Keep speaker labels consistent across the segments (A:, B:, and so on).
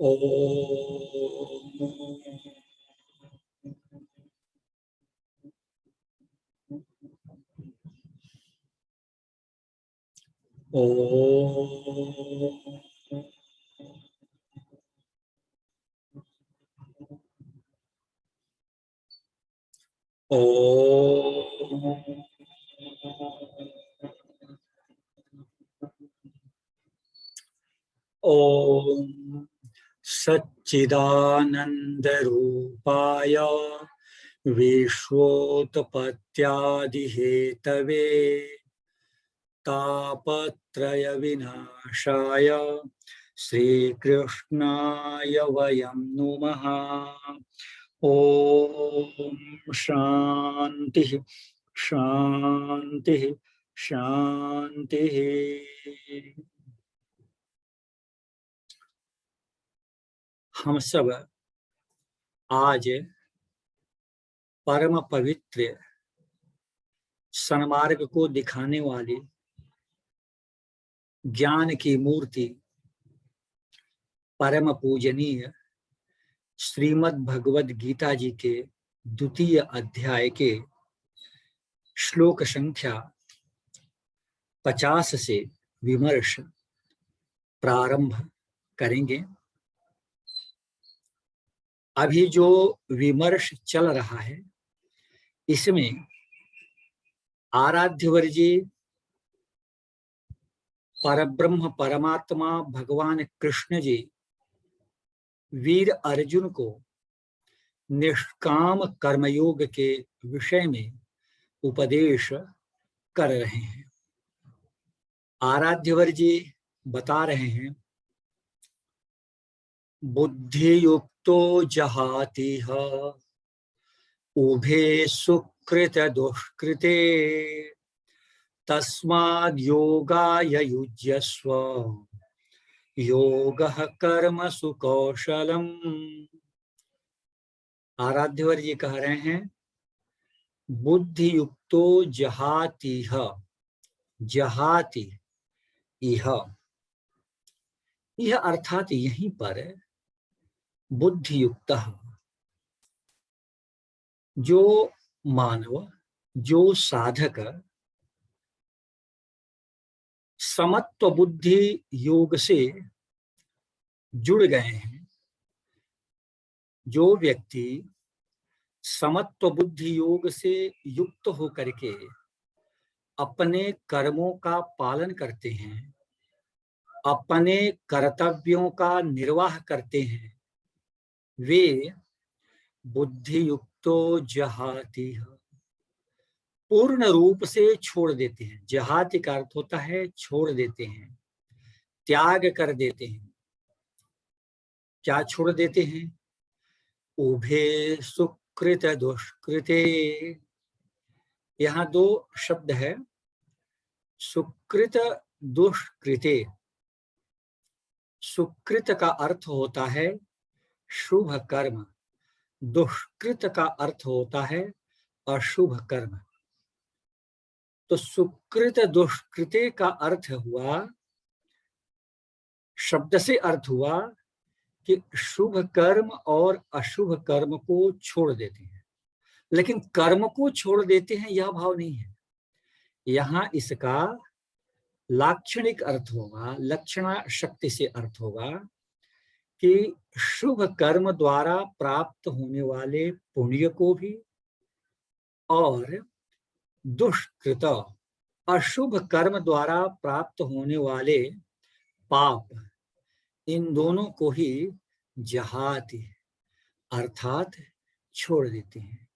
A: ओम ओम सच्चिदानंद रूपाय विश्वोत्पत्त्यादिहेतवे तापत्रय विनाशाय श्रीकृष्णाय वयं नुमः। ओम शांति शांति शांति। हम सब आज परम पवित्र सन्मार्ग को दिखाने वाली ज्ञान की मूर्ति परम पूजनीय श्रीमद् भगवद गीता जी के द्वितीय अध्याय के श्लोक संख्या 50 से विमर्श प्रारंभ करेंगे। अभी जो विमर्श चल रहा है इसमें आराध्यवर्जी परब्रह्म परमात्मा भगवान कृष्ण जी वीर अर्जुन को निष्काम कर्मयोग के विषय में उपदेश कर रहे हैं। आराध्यवर्जी बता रहे हैं, बुद्धियुक्तो जहातिह उभे सुकृत दुष्कृते तस्माद् योगाय युज्यस्व योगः कर्मसु कौशलम्। आराध्यवर जी कह रहे हैं, बुद्धियुक्तो जहातिह, जहाति इह, यह अर्थात यहीं पर बुद्धियुक्त जो मानव, जो साधक समत्व बुद्धि योग से जुड़ गए हैं, जो व्यक्ति समत्व बुद्धि योग से युक्त होकर के अपने कर्मों का पालन करते हैं, अपने कर्तव्यों का निर्वाह करते हैं, वे बुद्धियुक्तो जहाति पूर्ण रूप से छोड़ देते हैं। जहाति का अर्थ होता है छोड़ देते हैं, त्याग कर देते हैं। क्या छोड़ देते हैं? उभे सुकृत दुष्कृते। यहाँ दो शब्द है, सुकृत दुष्कृते। सुकृत का अर्थ होता है शुभ कर्म, दुष्कृत का अर्थ होता है अशुभ कर्म। तो सुकृत दुष्कृते का अर्थ हुआ, शब्द से अर्थ हुआ कि शुभ कर्म और अशुभ कर्म को छोड़ देते हैं। लेकिन कर्म को छोड़ देते हैं यह भाव नहीं है। यहाँ इसका लाक्षणिक अर्थ होगा, लक्षणा शक्ति से अर्थ होगा कि शुभ कर्म द्वारा प्राप्त होने वाले पुण्य को भी और दुष्कृत अशुभ कर्म द्वारा प्राप्त होने वाले पाप, इन दोनों को ही जहाति अर्थात छोड़ देते हैं।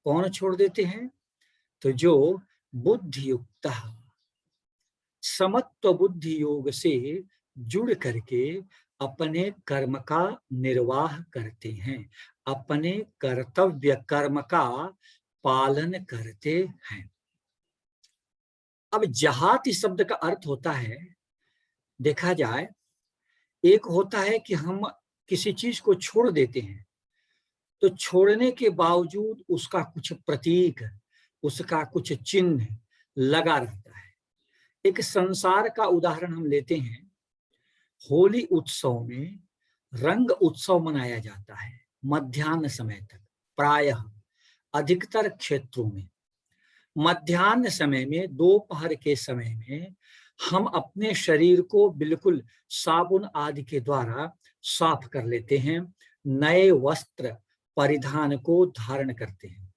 A: कौन छोड़ देते हैं? तो जो बुद्धियुक्त समत्व बुद्धि योग से जुड़ करके अपने कर्म का निर्वाह करते हैं, अपने कर्तव्य कर्म का पालन करते हैं। अब जहाति शब्द का अर्थ होता है, देखा जाए, एक होता है कि हम किसी चीज को छोड़ देते हैं तो छोड़ने के बावजूद उसका कुछ प्रतीक, उसका कुछ चिन्ह लगा रहता है। एक संसार का उदाहरण हम लेते हैं। होली उत्सव में रंग उत्सव मनाया जाता है मध्याह्न समय तक। प्रायः अधिकतर क्षेत्रों में मध्याह्न समय में, दोपहर के समय में हम अपने शरीर को बिल्कुल साबुन आदि के द्वारा साफ कर लेते हैं, नए वस्त्र परिधान को धारण करते हैं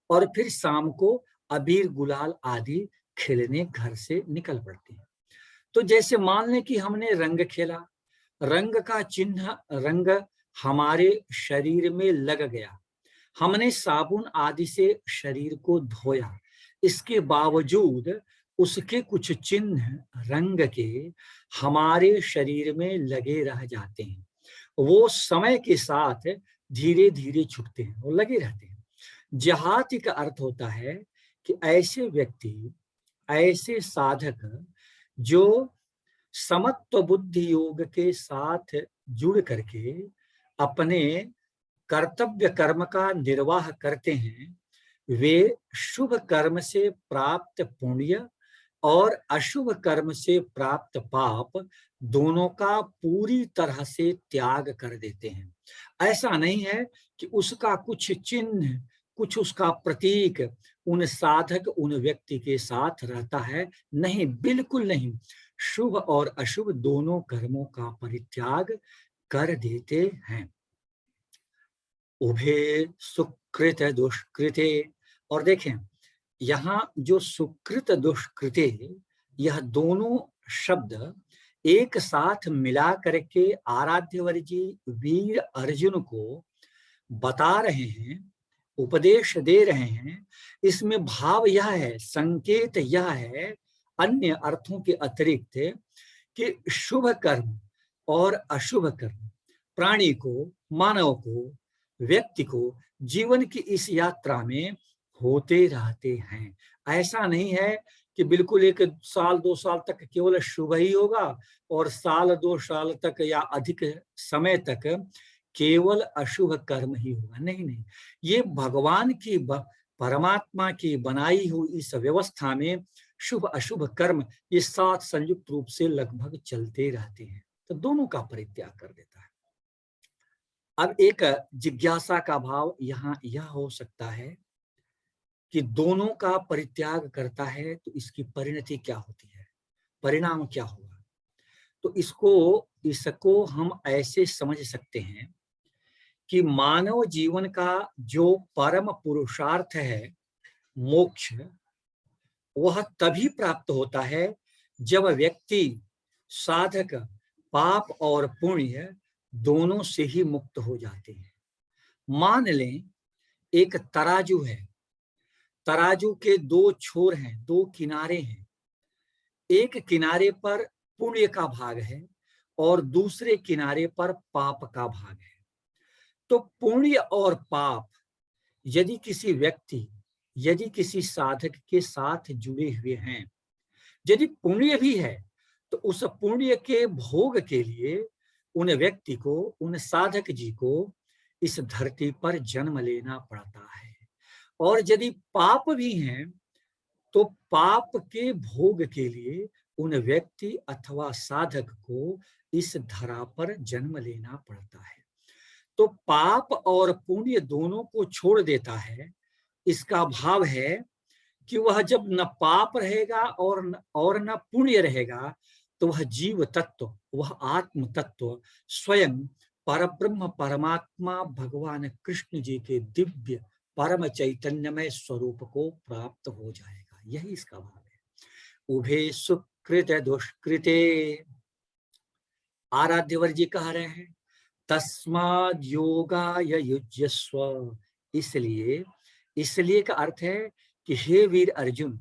A: और फिर शाम को अबीर गुलाल आदि खेलने घर से निकल पड़ते हैं। तो जैसे मान लें कि हमने रंग खेला, रंग का चिन्ह रंग हमारे शरीर में लग गया, हमने साबुन आदि से शरीर को धोया, इसके बावजूद उसके कुछ चिन्ह रंग के हमारे शरीर में लगे रह जाते हैं। वो समय के साथ धीरे धीरे छूटते हैं और लगे रहते हैं। जहाती का अर्थ होता है कि ऐसे व्यक्ति, ऐसे साधक जो समत्व बुद्धि योग के साथ जुड़ करके अपने कर्तव्य कर्म का निर्वाह करते हैं, वे शुभ कर्म से प्राप्त पुण्य और अशुभ कर्म से प्राप्त पाप दोनों का पूरी तरह से त्याग कर देते हैं। ऐसा नहीं है कि उसका कुछ चिन्ह, कुछ उसका प्रतीक उन साधक, उन व्यक्ति के साथ रहता है, नहीं, बिल्कुल नहीं। शुभ और अशुभ दोनों कर्मों का परित्याग कर देते हैं। उभे सुकृत दुष्कृते, और देखें यहाँ जो सुकृत दुष्कृते, यह दोनों शब्द एक साथ मिला करके आराध्यवर जी वीर अर्जुन को बता रहे हैं, उपदेश दे रहे हैं। इसमें भाव यह है, संकेत यह है, अन्य अर्थों के अतिरिक्त, कि शुभ कर्म और अशुभ कर्म प्राणी को, मानव को, व्यक्ति को जीवन की इस यात्रा में होते रहते हैं। ऐसा नहीं है कि बिल्कुल 1 साल 2 साल तक केवल शुभ ही होगा और साल 2 साल तक या अधिक समय तक केवल अशुभ कर्म ही होगा। नहीं नहीं, ये भगवान की, परमात्मा की बनाई हुई इस व्यवस्था में शुभ अशुभ कर्म ये साथ संयुक्त रूप से लगभग चलते रहते हैं, तो दोनों का परित्याग कर देता है। अब एक जिज्ञासा का भाव यहाँ यह हो सकता है कि दोनों का परित्याग करता है तो इसकी परिणति क्या होती है, परिणाम क्या होगा। तो इसको हम ऐसे समझ सकते हैं कि मानव जीवन का जो परम पुरुषार्थ है, मोक्ष, वह तभी प्राप्त होता है जब व्यक्ति, साधक पाप और पुण्य दोनों से ही मुक्त हो जाते हैं। मान लें एक तराजू है, तराजू के 2 छोर हैं, 2 किनारे हैं। एक किनारे पर पुण्य का भाग है और दूसरे किनारे पर पाप का भाग है। तो पुण्य और पाप यदि किसी व्यक्ति, यदि किसी साधक के साथ जुड़े हुए हैं, यदि पुण्य भी है तो उस पुण्य के भोग के लिए उन व्यक्ति को, उन साधक जी को इस धरती पर जन्म लेना पड़ता है। और यदि पाप भी हैं तो पाप के भोग के लिए उन व्यक्ति अथवा साधक को इस धरा पर जन्म लेना पड़ता है। तो पाप और पुण्य दोनों को छोड़ देता है। इसका भाव है कि वह जब न पाप रहेगा और न पुण्य रहेगा तो वह जीव तत्व, वह आत्म तत्व स्वयं परब्रह्म परमात्मा भगवान कृष्ण जी के दिव्य परम चैतन्यमय स्वरूप को प्राप्त हो जाएगा। यही इसका भाव है। उभे सुकृत दुष्कृते, आराध्यवर जी कह रहे हैं तस्माद् योगाय युज्यस्व। इसलिए का अर्थ है कि हे वीर अर्जुन,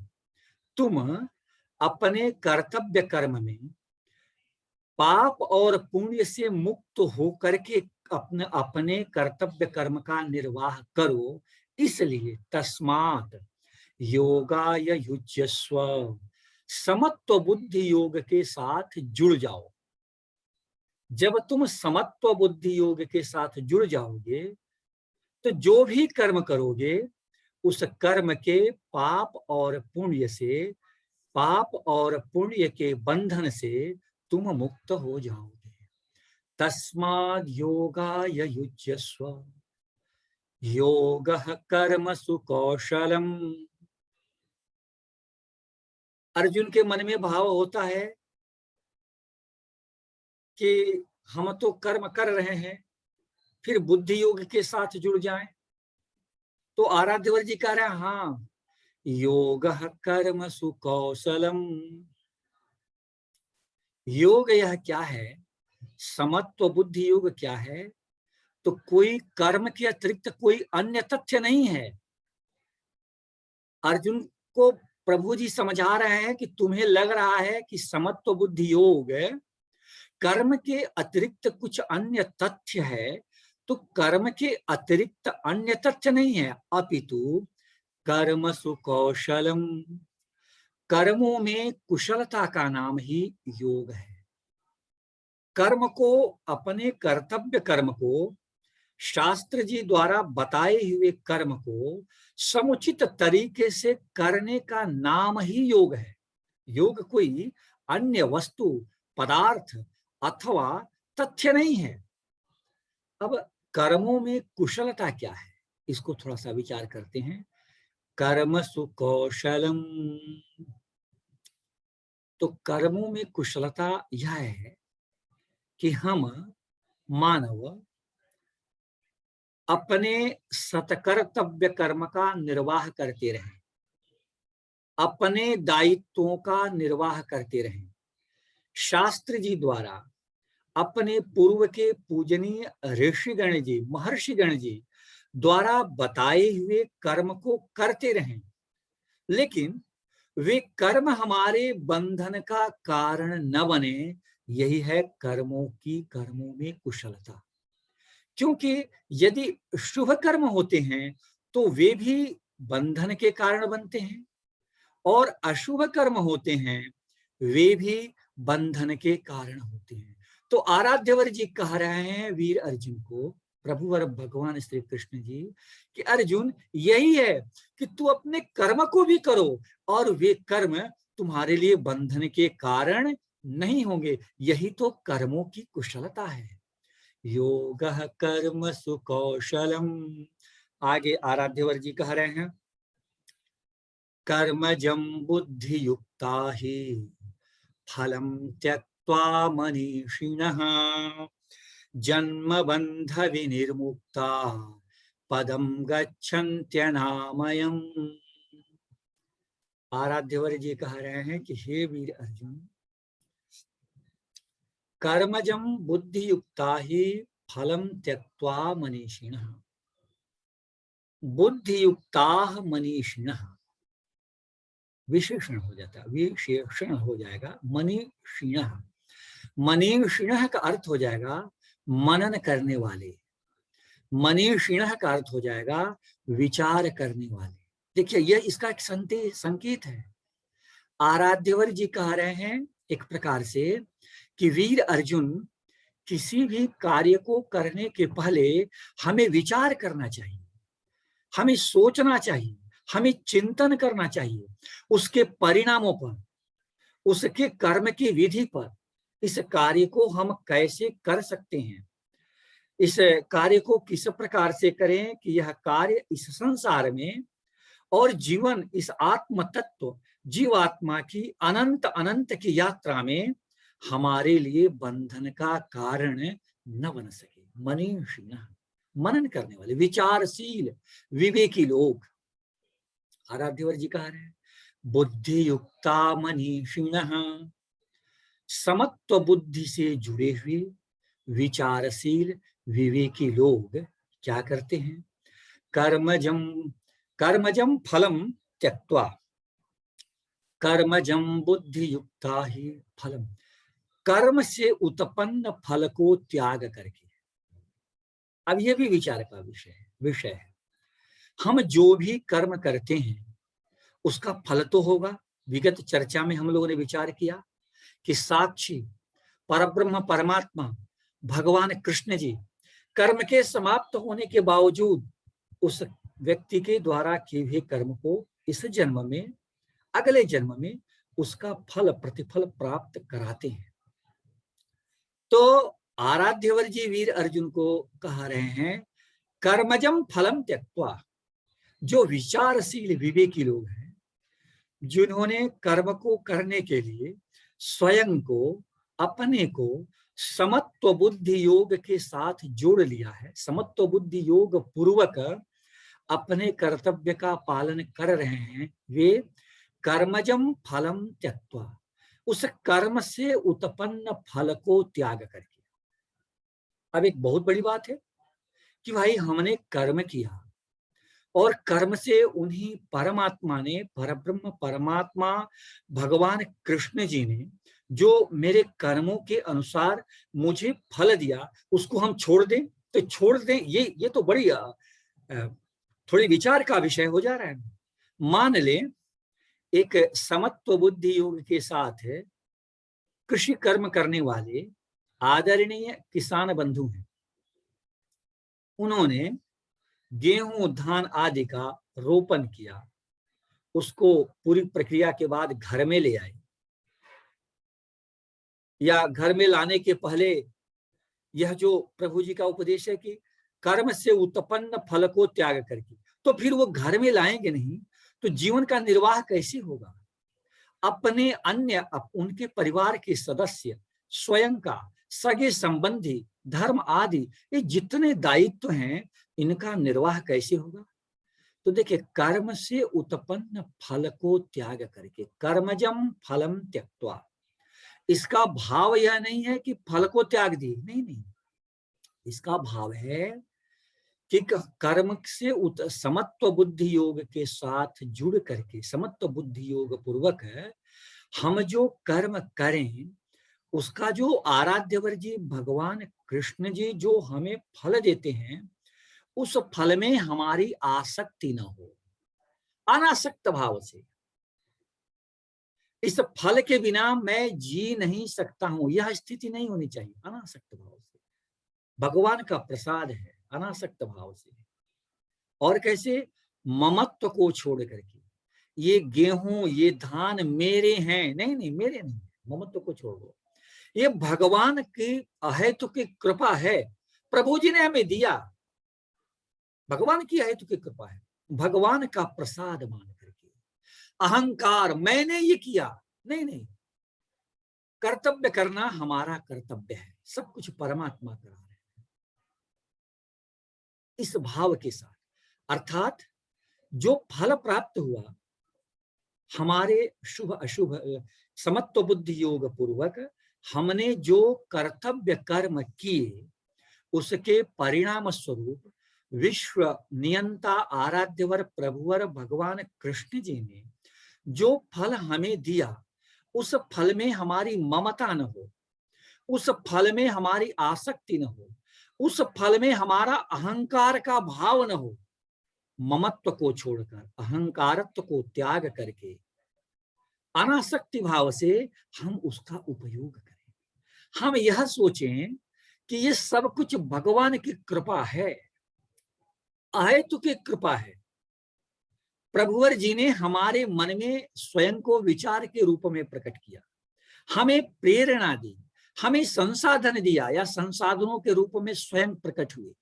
A: तुम अपने कर्तव्य कर्म में पाप और पुण्य से मुक्त होकर के अपने कर्तव्य कर्म का निर्वाह करो। इसलिए तस्मात् योगाय युज्यस्व, समत्व बुद्धि योग के साथ जुड़ जाओ। जब तुम समत्व बुद्धि योग के साथ जुड़ जाओगे तो जो भी कर्म करोगे उस कर्म के पाप और पुण्य से, पाप और पुण्य के बंधन से तुम मुक्त हो जाओगे। तस्माद् योगाय युज्यस्व योगः कर्मसु कौशलम्। अर्जुन के मन में भाव होता है कि हम तो कर्म कर रहे हैं, फिर बुद्धि योग के साथ जुड़ जाएं। तो आराध्यवर जी कह रहे हैं, हाँ, योगः कर्मसु कौशलम। योग यह क्या है, समत्व बुद्धि योग क्या है, तो कोई कर्म के अतिरिक्त कोई अन्य तथ्य नहीं है। अर्जुन को प्रभु जी समझा रहे हैं कि तुम्हें लग रहा है कि समत्व बुद्धि योग कर्म के अतिरिक्त कुछ अन्य तथ्य है, तो कर्म के अतिरिक्त अन्य तथ्य नहीं है, अपितु कर्मसु कौशलम। कर्मों में कुशलता का नाम ही योग है। कर्म को, अपने कर्तव्य कर्म को, शास्त्र जी द्वारा बताए हुए कर्म को समुचित तरीके से करने का नाम ही योग है। योग कोई अन्य वस्तु, पदार्थ अथवा तथ्य नहीं है। अब कर्मों में कुशलता क्या है, इसको थोड़ा सा विचार करते हैं। कर्मसु कौशलम, तो कर्मों में कुशलता यह है कि हम मानव अपने सत्कर्तव्य कर्म का निर्वाह करते रहें, अपने दायित्वों का निर्वाह करते रहें। शास्त्र जी द्वारा अपने पूर्व के पूजनीय ऋषिगण जी, महर्षिगण जी द्वारा बताए हुए कर्म को करते रहें, लेकिन वे कर्म हमारे बंधन का कारण न बने। यही है कर्मों में कुशलता। क्योंकि यदि शुभ कर्म होते हैं तो वे भी बंधन के कारण बनते हैं, और अशुभ कर्म होते हैं वे भी बंधन के कारण होते हैं। तो आराध्यवर जी कह रहे हैं वीर अर्जुन को, प्रभु और भगवान श्री कृष्ण जी, कि अर्जुन यही है कि तू अपने कर्म को भी करो और वे कर्म तुम्हारे लिए बंधन के कारण नहीं होंगे। यही तो कर्मों की कुशलता है। योगः कर्मसु कौशलम। आगे आराध्यवर जी कह रहे हैं, कर्मजं बुद्धि युक्ता ही फलं त्यक्त्वा मनीषिणः जन्म बंध विनिर्मुक्ता पदम गच्छन्त्यनामयम्। आराध्यवर जी कह रहे हैं कि हे वीर अर्जुन, कर्मजं बुद्धि युक्ता ही फलं त्यक्त्वा मनीषिणः। बुद्धि युक्ता मनीषिणः विशेषण हो जाता है, विशेषण हो जाएगा मनीषिणः। मनीषिणः का अर्थ हो जाएगा मनन करने वाले, मनीषिणः का अर्थ हो जाएगा विचार करने वाले। देखिए यह इसका एक संकेत है। आराध्यवर जी कह रहे हैं एक प्रकार से कि वीर अर्जुन, किसी भी कार्य को करने के पहले हमें विचार करना चाहिए, हमें सोचना चाहिए, हमें चिंतन करना चाहिए उसके परिणामों पर, उसके कर्म की विधि पर। इस कार्य को हम कैसे कर सकते हैं, इस कार्य को किस प्रकार से करें कि यह कार्य इस संसार में और जीवन इस आत्म तत्व जीवात्मा की अनंत अनंत की यात्रा में हमारे लिए बंधन का कारण न बन सके। मनीषिण, मनन करने वाले, विचारशील, विवेकी लोग। आराध्यवर जी कह रहे हैं बुद्धि युक्ता मनीषिण, समत्व बुद्धि से जुड़े हुए विचारशील विवेकी लोग क्या करते हैं, कर्मजम कर्मजम फलम त्यक्त्वा, कर्मजम बुद्धि युक्ता ही फलम, कर्म से उत्पन्न फल को त्याग करके। अब यह भी विचार का विषय है। हम जो भी कर्म करते हैं उसका फल तो होगा। विगत चर्चा में हम लोगों ने विचार किया कि साक्षी परब्रह्म परमात्मा भगवान कृष्ण जी कर्म के समाप्त होने के बावजूद उस व्यक्ति के द्वारा किए हुए कर्म को इस जन्म में, अगले जन्म में उसका फल प्रतिफल प्राप्त कराते हैं। तो आराध्यवर जी वीर अर्जुन को कह रहे हैं, कर्मजम फलम त्यक्त्वा। जो विचारशील विवेकी लोग हैं, जिन्होंने कर्म को करने के लिए स्वयं को, अपने को समत्व बुद्धि योग के साथ जोड़ लिया है, समत्व बुद्धि योग पूर्वक अपने कर्तव्य का पालन कर रहे हैं, वे कर्मजम फलम त्यक्त्वा, उस कर्म से उत्पन्न फल को त्याग करके। अब एक बहुत बड़ी बात है कि भाई हमने कर्म किया और कर्म से उन्हीं परमात्मा ने, परब्रह्म परमात्मा भगवान कृष्ण जी ने जो मेरे कर्मों के अनुसार मुझे फल दिया, उसको हम छोड़ दें तो छोड़ दें? ये तो बड़ी थोड़ी विचार का विषय हो जा रहा है। मान लें एक समत्व बुद्धि योग के साथ कृषि कर्म करने वाले आदरणीय किसान बंधु हैं। उन्होंने गेहूं धान आदि का रोपण किया, उसको पूरी प्रक्रिया के बाद घर में ले आए, या घर में लाने के पहले यह जो प्रभु जी का उपदेश है कि कर्म से उत्पन्न फल को त्याग करके, तो फिर वो घर में लाएंगे नहीं तो जीवन का निर्वाह कैसे होगा? अपने अन्य उनके परिवार के सदस्य, स्वयं का, सगे संबंधी, धर्म आदि, ये जितने दायित्व हैं, इनका निर्वाह कैसे होगा? तो देखिए, कर्म से उत्पन्न फल को त्याग करके, कर्मजम फलम त्यक्त्वा, इसका भाव यह नहीं है कि फल को त्याग दिए, नहीं नहीं, इसका भाव है कि कर्म से समत्व बुद्धि योग के साथ जुड़ करके, समत्व बुद्धि योग पूर्वक हम जो कर्म करें, उसका जो आराध्यवर जी भगवान कृष्ण जी जो हमें फल देते हैं, उस फल में हमारी आसक्ति न हो, अनासक्त भाव से। इस फल के बिना मैं जी नहीं सकता हूं, यह स्थिति नहीं होनी चाहिए, अनासक्त भाव से। भगवान का प्रसाद है, अनासक्त भाव से। और कैसे? ममत्व को छोड़ करके, ये गेहूं ये धान मेरे हैं, नहीं नहीं, मेरे नहीं, ममत्व को छोड़ दो। ये भगवान की अहेतु की कृपा है, प्रभु जी ने हमें दिया, भगवान की अहेतु की कृपा है, भगवान का प्रसाद मान करके। अहंकार, मैंने ये किया, नहीं नहीं, कर्तव्य करना हमारा कर्तव्य है, सब कुछ परमात्मा करा रहे हैं, इस भाव के साथ। अर्थात जो फल प्राप्त हुआ हमारे शुभ अशुभ समत्व बुद्धि योग पूर्वक हमने जो कर्तव्य कर्म किए, उसके परिणाम स्वरूप विश्व नियंता आराध्यवर प्रभुवर भगवान कृष्ण जी ने जो फल हमें दिया, उस फल में हमारी ममता न हो, उस फल में हमारी आसक्ति न हो, उस फल में हमारा अहंकार का भाव न हो। ममत्व को छोड़कर, अहंकारत्व को त्याग करके, अनासक्ति भाव से हम उसका उपयोग करें। हम यह सोचें कि ये सब कुछ भगवान की कृपा है, अहेतु की कृपा है। प्रभुवर जी ने हमारे मन में स्वयं को विचार के रूप में प्रकट किया, हमें प्रेरणा दी, हमें संसाधन दिया, या संसाधनों के रूप में स्वयं प्रकट हुए।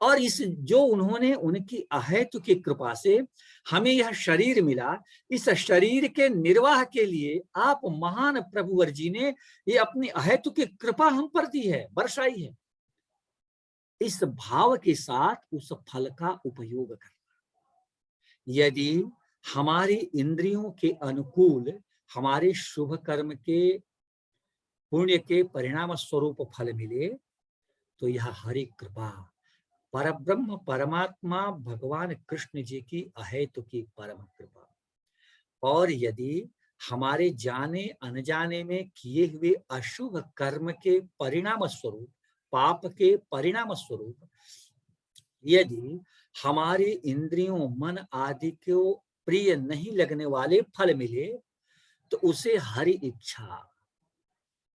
A: और इस जो उन्होंने उनकी अहेतु की कृपा से हमें यह शरीर मिला, इस शरीर के निर्वाह के लिए आप महान प्रभुवर जी ने ये अपनी अहेतु की कृपा हम पर दी है, बरसाई है। इस भाव के साथ उस फल का उपयोग करना। यदि हमारी इंद्रियों के अनुकूल हमारे शुभ कर्म के पुण्य के परिणाम स्वरूप फल मिले, तो यह हरि कृपा, परब्रह्म परमात्मा भगवान कृष्ण जी की अहेतु की परम कृपा। और यदि हमारे जाने अनजाने में किए हुए अशुभ कर्म के परिणाम स्वरूप, पाप के परिणाम स्वरूप, यदि हमारी इंद्रियों मन आदि को प्रिय नहीं लगने वाले फल मिले, तो उसे हरि इच्छा,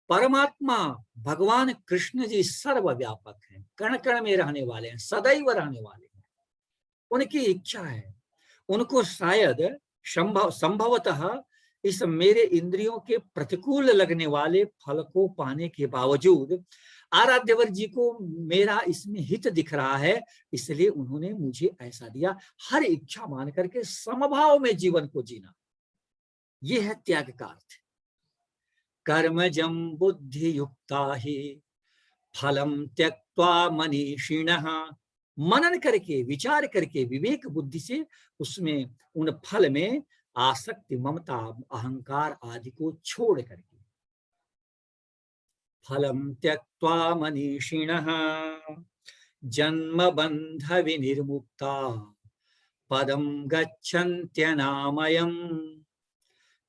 A: परमात्मा भगवान कृष्ण जी सर्वव्यापक हैं, कण कण में रहने वाले हैं, सदैव रहने वाले हैं, उनकी इच्छा है। उनको शायद संभवतः इस मेरे इंद्रियों के प्रतिकूल लगने वाले फल को पाने के बावजूद आराध्यवर जी को मेरा इसमें हित दिख रहा है, इसलिए उन्होंने मुझे ऐसा दिया। हर इच्छा मान करके समभाव में जीवन को जीना, यह है त्याग का अर्थ। कर्मजं बुद्धि युक्ता ही फलम त्यक्त्वा मनीषिणः, मनन करके, विचार करके, विवेक बुद्धि से उसमें उन फल में आसक्ति, ममता, अहंकार आदि को छोड़ करके, फलम त्यक्त्वा मनीषिणः जन्म बंध विनिर्मुक्ता पदम गच्छन्त्यनामयम्।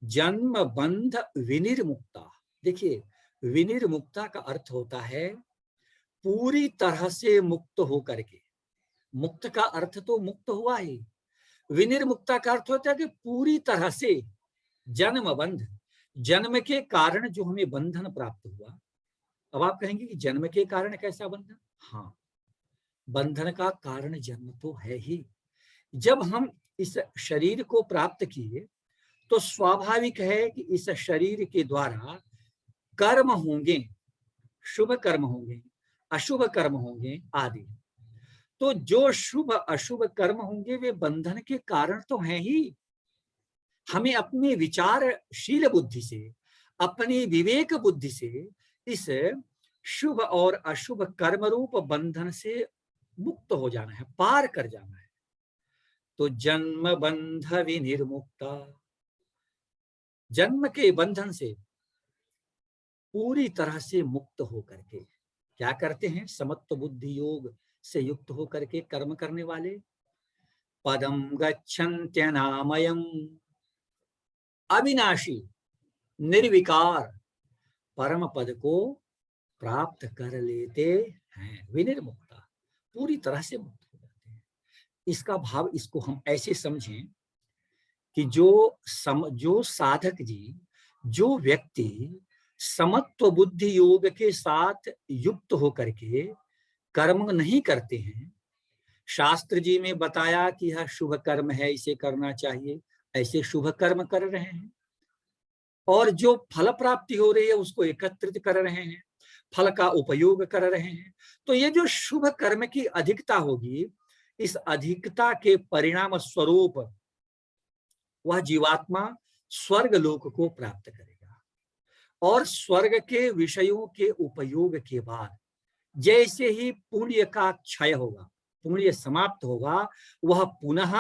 A: जन्म बंध विनिर्मुक्ता, देखिए विनिर्मुक्ता का अर्थ होता है पूरी तरह से मुक्त हो करके। मुक्त का अर्थ तो मुक्त हुआ ही, विनिर्मुक्ता का अर्थ होता है कि पूरी तरह से जन्म बंध, जन्म के कारण जो हमें बंधन प्राप्त हुआ। अब आप कहेंगे कि जन्म के कारण कैसा बंधन? हाँ, बंधन का कारण जन्म तो है ही। जब हम इस शरीर को प्राप्त किए तो स्वाभाविक है कि इस शरीर के द्वारा कर्म होंगे, शुभ कर्म होंगे, अशुभ कर्म होंगे आदि। तो जो शुभ अशुभ कर्म होंगे वे बंधन के कारण तो हैं ही। हमें अपनी विचारशील बुद्धि से, अपनी विवेक बुद्धि से इस शुभ और अशुभ कर्म रूप बंधन से मुक्त हो जाना है, पार कर जाना है। तो जन्म बंध विनिर्मुक्ता, जन्म के बंधन से पूरी तरह से मुक्त हो करके क्या करते हैं? समत्व बुद्धि योग से युक्त हो करके कर्म करने वाले पदम गच्छन्त्यनामयम्, अविनाशी निर्विकार परम पद को प्राप्त कर लेते हैं। विनिर्मुक्ता, पूरी तरह से मुक्त हो जाते हैं। इसका भाव, इसको हम ऐसे समझें कि जो साधक जी, जो व्यक्ति समत्व बुद्धि योग के साथ युक्त होकर के कर्म नहीं करते हैं, शास्त्र जी में बताया कि यह शुभ कर्म है, इसे करना चाहिए, ऐसे शुभ कर्म कर रहे हैं, और जो फल प्राप्ति हो रही है उसको एकत्रित कर रहे हैं, फल का उपयोग कर रहे हैं, तो ये जो शुभ कर्म की अधिकता होगी, इस अधिकता के परिणाम स्वरूप वह जीवात्मा स्वर्ग लोक को प्राप्त करेगा। और स्वर्ग के विषयों के उपयोग के बाद जैसे ही पुण्य का क्षय होगा, पुण्य समाप्त होगा, वह पुनः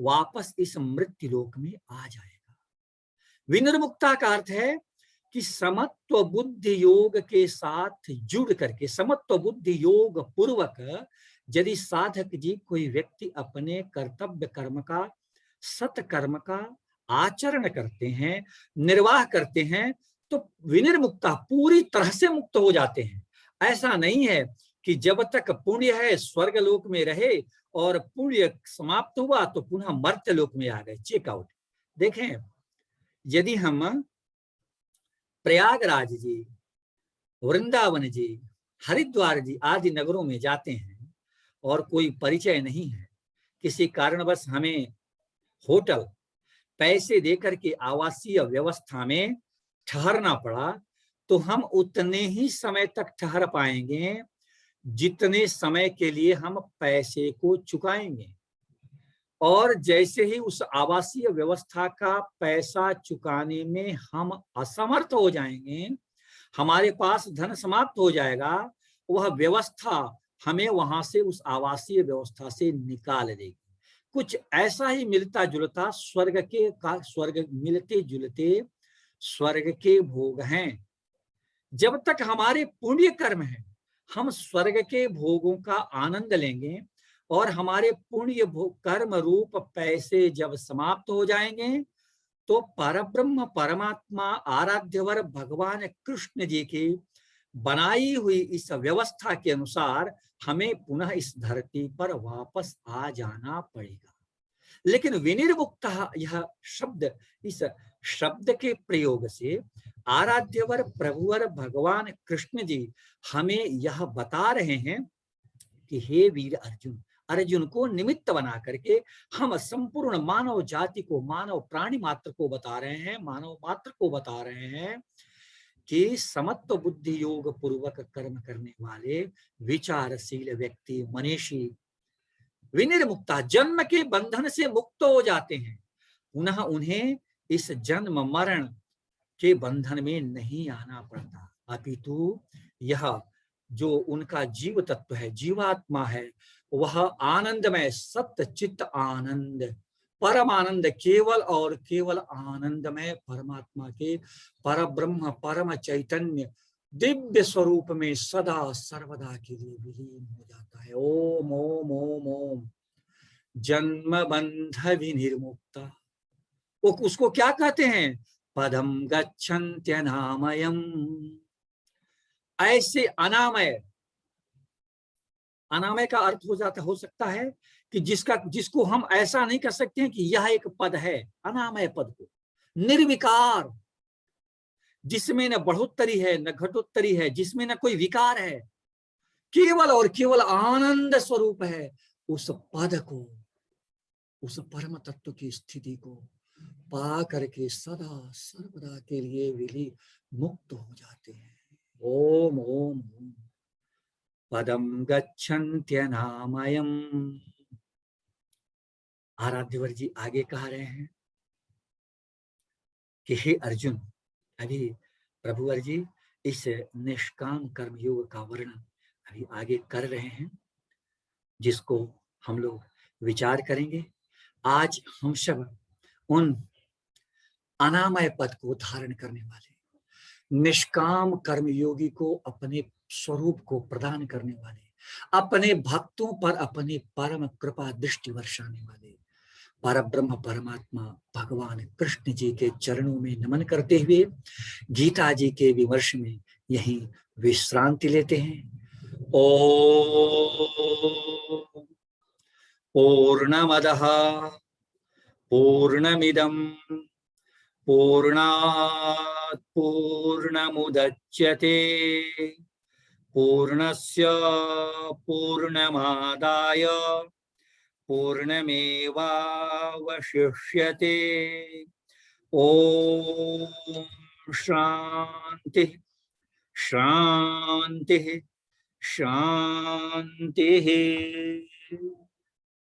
A: वापस इस मृत्यु लोक में आ जाएगा। विनिर्मुक्ता का अर्थ है कि समत्व बुद्धि योग के साथ जुड़ करके, समत्व बुद्धि योग पूर्वक यदि साधक जी, कोई व्यक्ति अपने कर्तव्य कर्म का, सत्कर्म का आचरण करते हैं, निर्वाह करते हैं, तो विनिर्मुक्ता, पूरी तरह से मुक्त हो जाते हैं। ऐसा नहीं है कि जब तक पुण्य है स्वर्ग लोक में रहे और पुण्य समाप्त हुआ तो पुनः मर्त्य लोक में आ गए, चेकआउट। देखें, यदि हम प्रयागराज जी, वृंदावन जी, हरिद्वार जी आदि नगरों में जाते हैं और कोई परिचय नहीं है, किसी कारणवश हमें होटल पैसे देकर के आवासीय व्यवस्था में ठहरना पड़ा, तो हम उतने ही समय तक ठहर पाएंगे जितने समय के लिए हम पैसे को चुकाएंगे। और जैसे ही उस आवासीय व्यवस्था का पैसा चुकाने में हम असमर्थ हो जाएंगे, हमारे पास धन समाप्त हो जाएगा, वह व्यवस्था हमें वहां से, उस आवासीय व्यवस्था से निकाल देगी। कुछ ऐसा ही मिलता जुलता स्वर्ग मिलते जुलते स्वर्ग के भोग हैं। जब तक हमारे पुण्य कर्म हैं, हम स्वर्ग के भोगों का आनंद लेंगे, और हमारे पुण्य कर्म रूप पैसे जब समाप्त हो जाएंगे तो परब्रह्म परमात्मा आराध्यवर भगवान कृष्ण जी की बनाई हुई इस व्यवस्था के अनुसार हमें पुनः इस धरती पर वापस आ जाना पड़ेगा। लेकिन विनिर्मुक्ता, यह शब्द, इस शब्द के प्रयोग से आराध्यवर प्रभुवर भगवान कृष्ण जी हमें यह बता रहे हैं कि हे वीर अर्जुन, अर्जुन को निमित्त बना करके हम संपूर्ण मानव जाति को, मानव प्राणी मात्र को बता रहे हैं, मानव मात्र को बता रहे हैं कि समत्व बुद्धि योग पूर्वक कर्म करने वाले विचारशील व्यक्ति, मनीषी विनिर्मुक्ता, जन्म के बंधन से मुक्त हो जाते हैं। पुनः उन्हें इस जन्म मरण के बंधन में नहीं आना पड़ता, अपितु यह जो उनका जीव तत्व है, जीवात्मा है, वह आनंदमय सत्य चित्त आनंद, परम आनंद, केवल और केवल आनंदमय परमात्मा के पर ब्रह्म परम चैतन्य दिव्य स्वरूप में सदा सर्वदा के लिए विलीन हो जाता है। ओम ओम ओम ओम। जन्म बंध विनिर्मुक्ता, वो उसको क्या कहते हैं? पदम गच्छन्त्यनामयम्। ऐसे अनामय, अनामय का अर्थ हो सकता है कि जिसको हम ऐसा नहीं कर सकते हैं कि यह एक पद है। अनामय पद को, निर्विकार, जिसमें न बढ़ोत्तरी है न घटोत्तरी है, जिसमें न कोई विकार है, केवल और केवल आनंद स्वरूप है, उस पद को, उस परम तत्व की स्थिति को पा करके सदा सर्वदा के लिए विलीन मुक्त हो जाते हैं। ओम ओम ओम। पदम गच्छन्त्यनामयम्। आराध्यवर जी आगे कह रहे हैं कि हे अर्जुन, अभी प्रभुवर जी इस निष्काम कर्म योग का वर्णन अभी आगे कर रहे हैं, जिसको हम लोग विचार करेंगे। आज हम सब उन अनामय पद को धारण करने वाले, निष्काम कर्मयोगी को अपने स्वरूप को प्रदान करने वाले, अपने भक्तों पर अपने परम कृपा दृष्टि वर्षाने वाले परब्रह्म परमात्मा भगवान कृष्ण जी के चरणों में नमन करते हुए गीता जी के विमर्श में यही विश्रांति लेते हैं। ओम पूर्णमदः पूर्णमिदं पूर्णात् पूर्णमुदच्यते पूर्णस्य पूर्णमादाय पूर्णमेवावशिष्यते। ओम शांति शांति शांति।